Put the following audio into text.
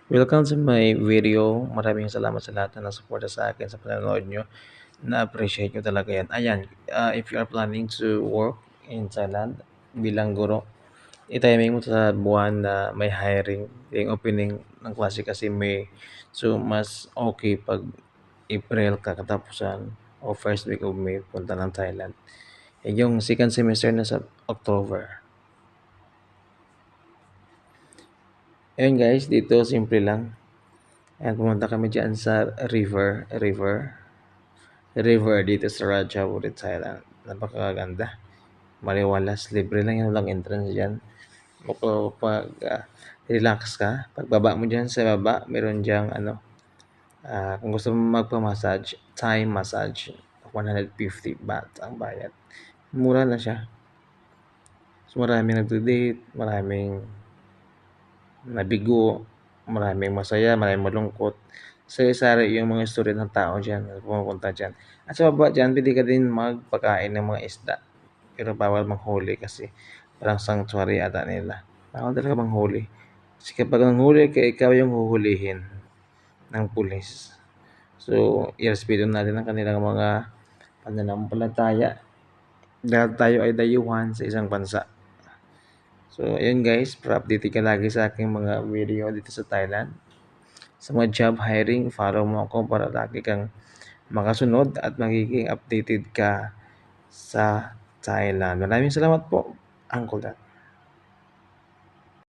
Welcome to my video. Maraming salamat sa lahat na nasuporta sa akin sa panonood nyo. Na-appreciate nyo talaga yan. Ayan, if you are planning to work in Thailand bilang guro, i-timing mo sa buwan na may hiring, yung opening ng klase kasi May. So, mas okay pag April kakatapusan o first week of May punta ng Thailand. Yung second semester na sa October. Ayun guys, dito simple lang. Ayan, pumunta kami dyan sa river dito sa Ratchaburi, Thailand. Napakaganda. Maliwalas. Libre lang yan. Walang entrance dyan. Pag relax ka, pagbaba mo dyan sa baba, meron dyan kung gusto mo magpa-massage, Thai massage, 150 baht ang bayad. Mura na siya. So, maraming nagdo-date, maraming nabigo, maraming masaya, maraming malungkot. Sari-sari yung mga story ng tao diyan na pumupunta diyan. At sa baba diyan, puwede ka din magpakain ng mga isda. Pero bawal manghuli kasi parang sanctuary ata nila. Bawal talaga manghuli. Kasi kapag nanghuli ka, ikaw yung huhulihin ng pulis. So, irespeto natin ang kanilang mga pananampalataya dahil tayo ay dayuhan sa isang bansa. So, ayun guys, para-update ka lagi sa aking mga video dito sa Thailand. Sa mga job hiring, follow mo ako para lagi kang makasunod at magiging updated ka sa Thailand. Maraming salamat po, Uncle Dad.